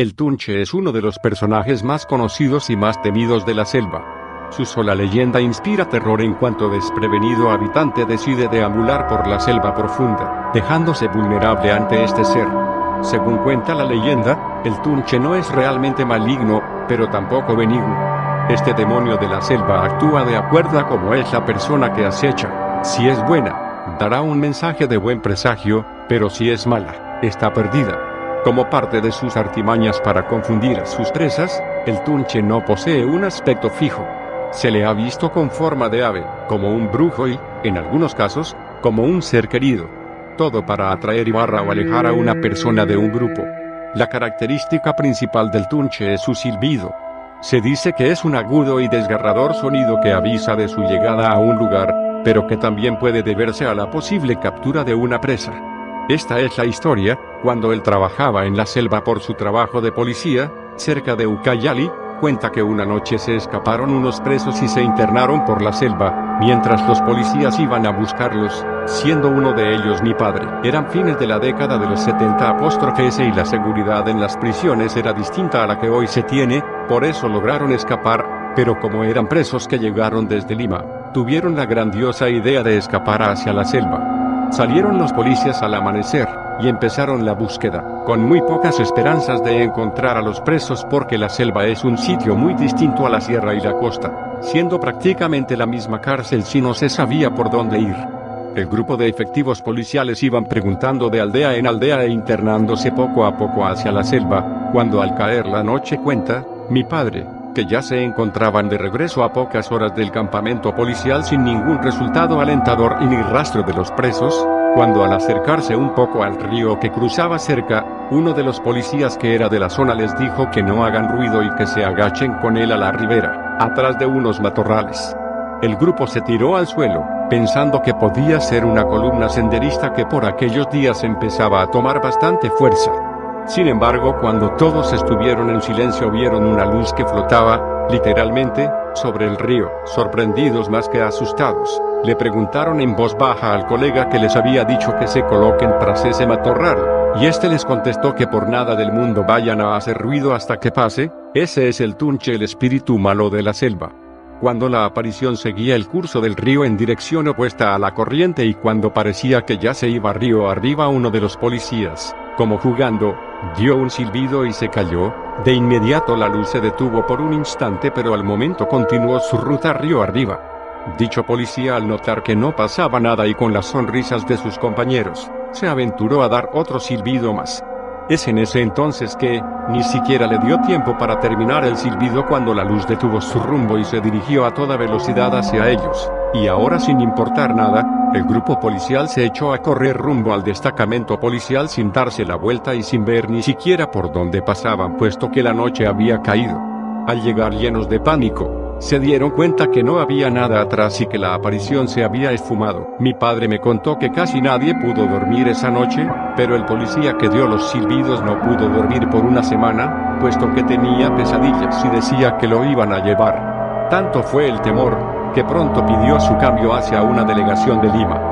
El Tunche es uno de los personajes más conocidos y más temidos de la selva. Su sola leyenda inspira terror en cuanto desprevenido habitante decide deambular por la selva profunda, dejándose vulnerable ante este ser. Según cuenta la leyenda, el Tunche no es realmente maligno, pero tampoco benigno. Este demonio de la selva actúa de acuerdo a cómo es la persona que acecha. Si es buena, dará un mensaje de buen presagio, pero si es mala, está perdida. Como parte de sus artimañas para confundir a sus presas, el Tunche no posee un aspecto fijo. Se le ha visto con forma de ave, como un brujo y, en algunos casos, como un ser querido. Todo para atraer o alejar a una persona de un grupo. La característica principal del Tunche es su silbido. Se dice que es un agudo y desgarrador sonido que avisa de su llegada a un lugar, pero que también puede deberse a la posible captura de una presa. Esta es la historia. Cuando él trabajaba en la selva por su trabajo de policía, cerca de Ucayali, cuenta que una noche se escaparon unos presos y se internaron por la selva, mientras los policías iban a buscarlos, siendo uno de ellos mi padre. Eran fines de la década de los 70 y la seguridad en las prisiones era distinta a la que hoy se tiene, por eso lograron escapar, pero como eran presos que llegaron desde Lima, tuvieron la grandiosa idea de escapar hacia la selva. Salieron los policías al amanecer, y empezaron la búsqueda, con muy pocas esperanzas de encontrar a los presos porque la selva es un sitio muy distinto a la sierra y la costa, siendo prácticamente la misma cárcel si no se sabía por dónde ir. El grupo de efectivos policiales iban preguntando de aldea en aldea e internándose poco a poco hacia la selva, cuando al caer la noche cuenta, mi padre, que ya se encontraban de regreso a pocas horas del campamento policial sin ningún resultado alentador y ni rastro de los presos, cuando al acercarse un poco al río que cruzaba cerca, uno de los policías que era de la zona les dijo que no hagan ruido y que se agachen con él a la ribera, atrás de unos matorrales. El grupo se tiró al suelo, pensando que podía ser una columna senderista que por aquellos días empezaba a tomar bastante fuerza. Sin embargo, cuando todos estuvieron en silencio vieron una luz que flotaba, literalmente, sobre el río. Sorprendidos más que asustados, le preguntaron en voz baja al colega que les había dicho que se coloquen tras ese matorral, y este les contestó que por nada del mundo vayan a hacer ruido hasta que pase. Ese es el Tunche, el espíritu malo de la selva. Cuando la aparición seguía el curso del río en dirección opuesta a la corriente y cuando parecía que ya se iba río arriba, uno de los policías, como jugando, dio un silbido y se cayó. De inmediato la luz se detuvo por un instante, pero al momento continuó su ruta río arriba. Dicho policía, al notar que no pasaba nada y con las sonrisas de sus compañeros, se aventuró a dar otro silbido más. Es en ese entonces que, ni siquiera le dio tiempo para terminar el silbido cuando la luz detuvo su rumbo y se dirigió a toda velocidad hacia ellos, y ahora sin importar nada, el grupo policial se echó a correr rumbo al destacamento policial sin darse la vuelta y sin ver ni siquiera por dónde pasaban, puesto que la noche había caído. Al llegar llenos de pánico, se dieron cuenta que no había nada atrás y que la aparición se había esfumado. Mi padre me contó que casi nadie pudo dormir esa noche, pero el policía que dio los silbidos no pudo dormir por una semana, puesto que tenía pesadillas y decía que lo iban a llevar. Tanto fue el temor, que pronto pidió su cambio hacia una delegación de Lima.